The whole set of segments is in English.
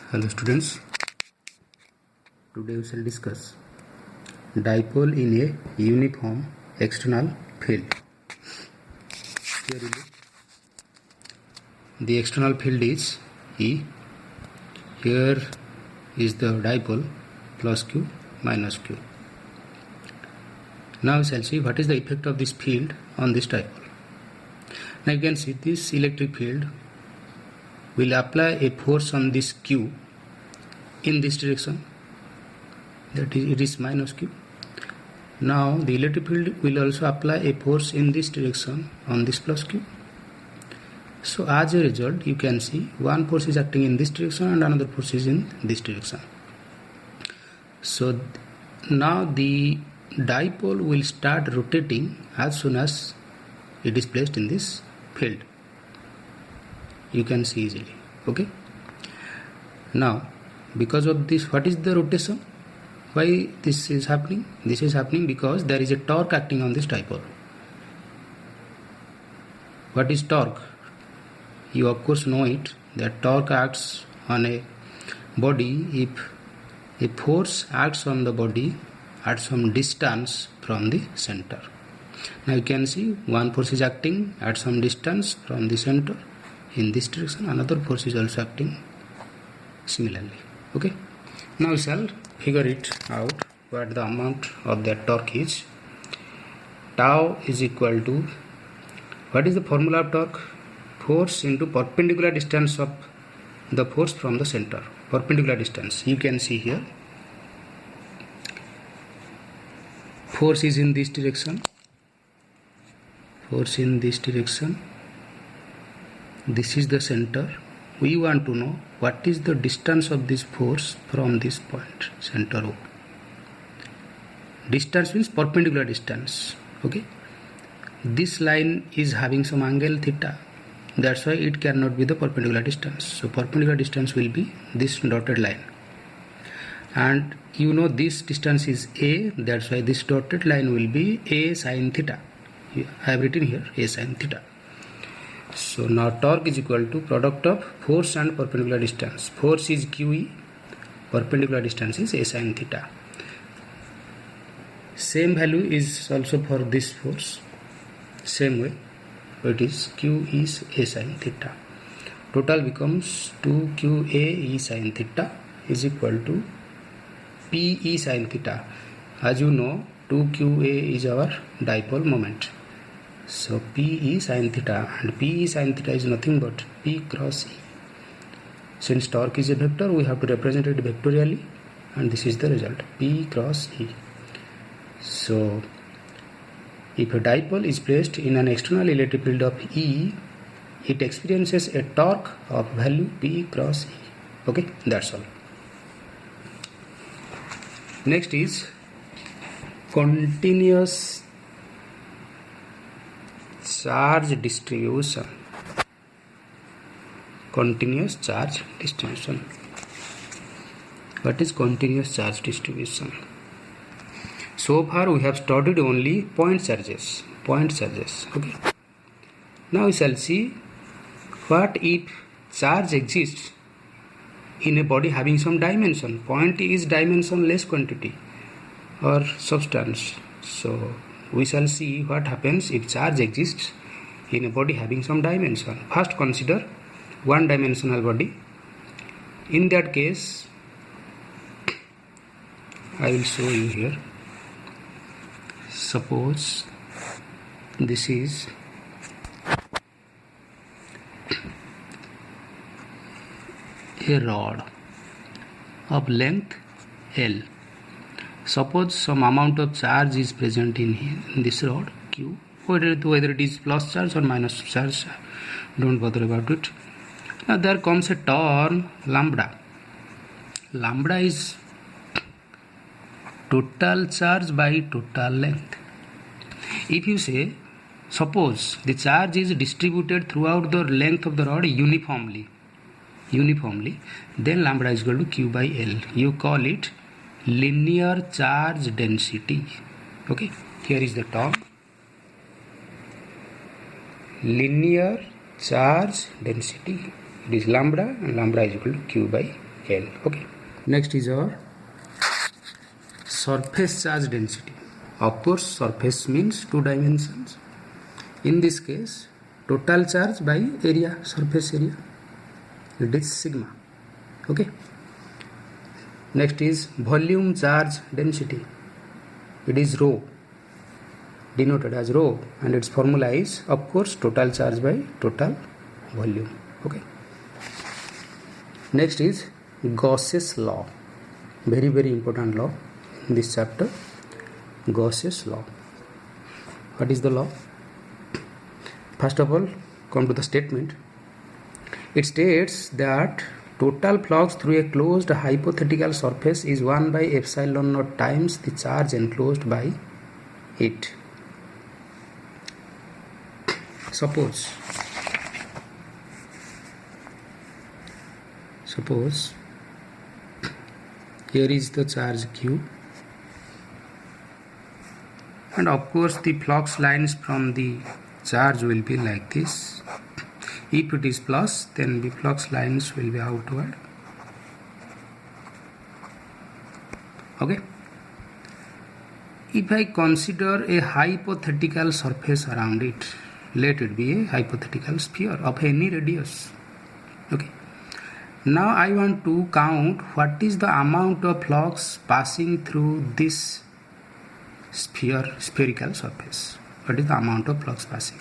Hello students, today we shall discuss dipole in a uniform external field. Here is it. The external field is E. Here is the dipole plus Q minus Q. Now we shall see what is the effect of this field on this dipole. Now you can see this electric field will apply a force on this Q in this direction, that is it is minus Q. Now the electric field will also apply a force in this direction on this plus Q. So as a result you can see one force is acting in this direction and another force is in this direction. So now the dipole will start rotating as soon as it is placed in this field. You can see easily. Okay. Now because of this, what is the rotation? Why this is happening? This is happening because there is a torque acting on this dipole. What is torque? You of course know it, that torque acts on a body if a force acts on the body at some distance from the center. Now you can see one force is acting at some distance from the center in this direction, another force is also acting similarly. Okay. Now we shall figure it out what the amount of that torque is. Tau is equal to, what is the formula of torque? Force into perpendicular distance of the force from the center. Perpendicular distance, you can see here. Force is in this direction. Force in this direction. This is the center. We want to know what is the distance of this force from this point, center O. Distance means perpendicular distance. Okay. This line is having some angle theta. That's why it cannot be the perpendicular distance. So perpendicular distance will be this dotted line. And you know this distance is A. That's why this dotted line will be A sin theta. I have written here A sin theta. So now torque is equal to product of force and perpendicular distance. Force is QE, perpendicular distance is A sin theta. Same value is also for this force. Same way, it is Q is A sin theta. Total becomes 2QA E sin theta is equal to PE sin theta. As you know, 2QA is our dipole moment. So PE sin theta, and PE sin theta is nothing but P cross E. Since torque is a vector, we have to represent it vectorially, and this is the result, P cross E. So if a dipole is placed in an external electric field of E, it experiences a torque of value P cross E. Okay, that's all. Next is continuous charge distribution. Continuous charge distribution. What is continuous charge distribution? So far we have studied only point charges. Okay. Now we shall see what if charge exists in a body having some dimension. Point is dimensionless quantity or substance. So we shall see what happens if charge exists in a body having some dimension. First consider one dimensional body. In that case, I will show you here. Suppose this is a rod of length L. Suppose some amount of charge is present in this rod Q, whether it is plus charge or minus charge, don't bother about it. Now there comes a term lambda. Lambda is total charge by total length. If you say, suppose the charge is distributed throughout the length of the rod uniformly, then lambda is equal to Q by L. You call it linear charge density. Okay, here is the term linear charge density. It is lambda, and lambda is equal to Q by L. Okay. Next is our surface charge density. Of course, surface means two dimensions. In this case, total charge by area, surface area. It is sigma. Okay. Next is volume charge density. It is rho, denoted as rho, and its formula is, of course, total charge by total volume. Okay. Next is Gauss's law. Very, very important law in this chapter. Gauss's law. What is the law? First of all, come to the statement. It states that total flux through a closed hypothetical surface is 1 by epsilon naught times the charge enclosed by it. Suppose here is the charge Q, and of course the flux lines from the charge will be like this. If it is plus, then the flux lines will be outward. Okay. If I consider a hypothetical surface around it, let it be a hypothetical sphere of any radius. Okay. Now I want to count what is the amount of flux passing through this spherical surface. What is the amount of flux passing?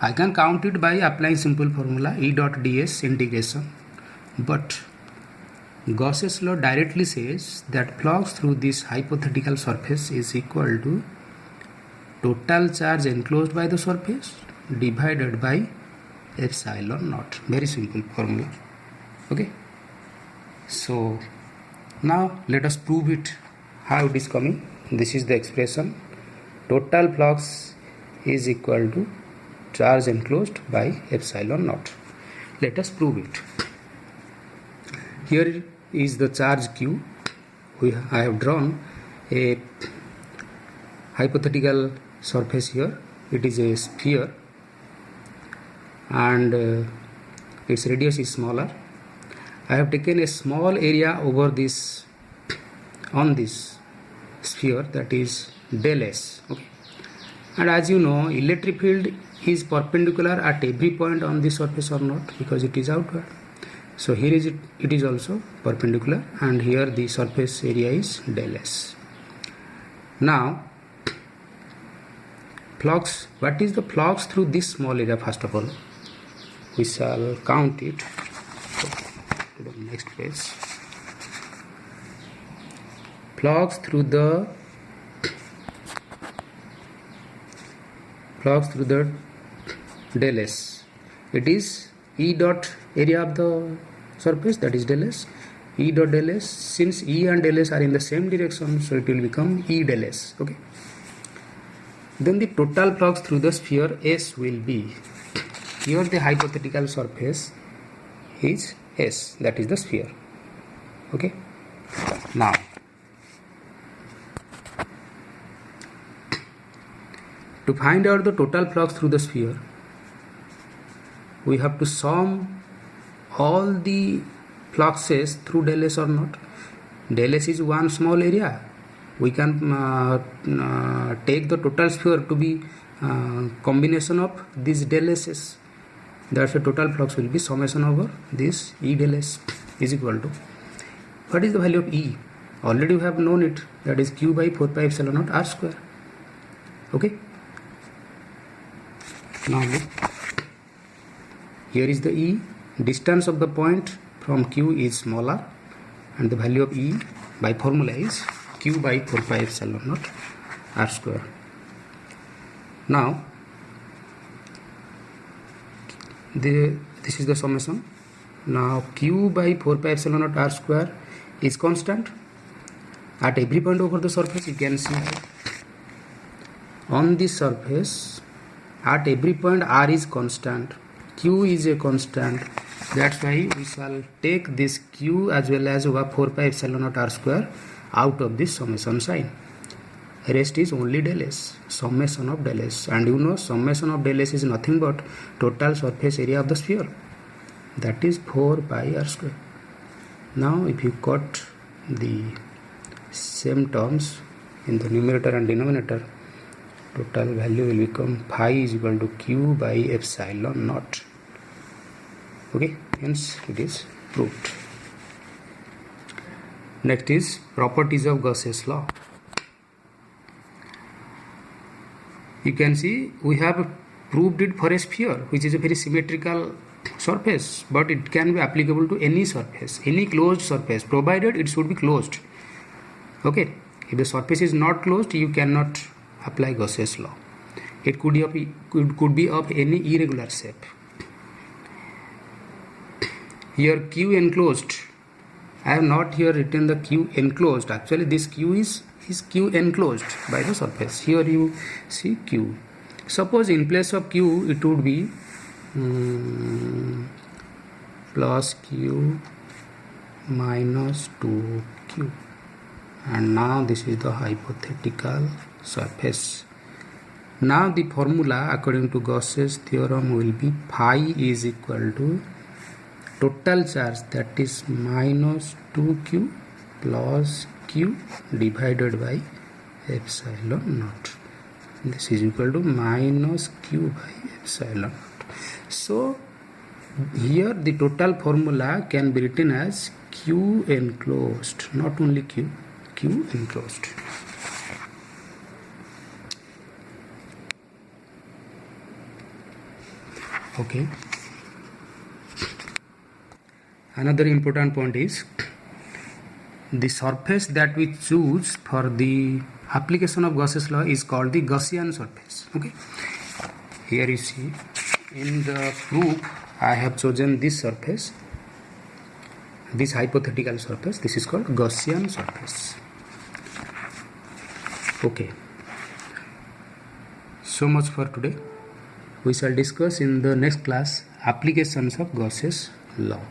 I can count it by applying simple formula E dot ds integration, but Gauss's law directly says that flux through this hypothetical surface is equal to total charge enclosed by the surface divided by epsilon naught. Very simple formula. Okay. So now let us prove it. How it is coming? This is the expression. Total flux is equal to charge enclosed by epsilon naught. Let us prove it. Here is the charge Q. I have drawn a hypothetical surface here. It is a sphere, and its radius is smaller. I have taken a small area over this, on this sphere, that is del S. Okay. And as you know, electric field is perpendicular at every point on the surface or not, because it is outward. So here is it is also perpendicular, and here the surface area is del S. Now flux, what is the flux through this small area? First of all, we shall count it. To the next page. Flux through the del S. It is E dot area of the surface, that is del S. E dot del S. Since E and del S are in the same direction, so it will become E del S. Okay. Then the total flux through the sphere S will be, here the hypothetical surface is S, that is the sphere. Okay. Now to find out the total flux through the sphere, we have to sum all the fluxes through del S or not. Del S is one small area. We can take the total sphere to be combination of these del S's. That's the total flux will be summation over this E del S is equal to, what is the value of E? Already we have known it, that is Q by 4 pi epsilon naught R square. Okay. Now look, here is the E. Distance of the point from Q is smaller, and the value of E by formula is Q by 4 pi epsilon naught R square. Now this is the summation. Now Q by 4 pi epsilon naught R square is constant at every point over the surface. You can see on this surface at every point R is constant, Q is a constant. That's why we shall take this Q as well as over 4 pi epsilon naught R square out of this summation sign. Rest is only del S, summation of del S, and you know summation of del S is nothing but total surface area of the sphere, that is 4 pi R square. Now if you cut the same terms in the numerator and denominator, total value will become phi is equal to q by epsilon naught. Okay, hence it is proved. Next is properties of Gauss's law. You can see we have proved it for a sphere, which is a very symmetrical surface, but it can be applicable to any surface, any closed surface, provided it should be closed. Okay, if the surface is not closed, you cannot apply Gauss's law. It could be of any irregular shape. Here q enclosed, I have not here written the q enclosed. Actually this q is q enclosed by the surface. Here you see q. Suppose in place of q it would be plus q minus 2q, and now this is the hypothetical surface. Now the formula according to Gauss's theorem will be phi is equal to total charge, that is minus 2q plus q divided by epsilon naught. This is equal to minus q by epsilon naught. So here the total formula can be written as q enclosed, not only q enclosed. Okay. Another important point is the surface that we choose for the application of Gauss's law is called the Gaussian surface. Okay. Here you see in the proof I have chosen this surface, this hypothetical surface. This is called Gaussian surface. Okay. So much for today. We shall discuss in the next class applications of Gauss's law.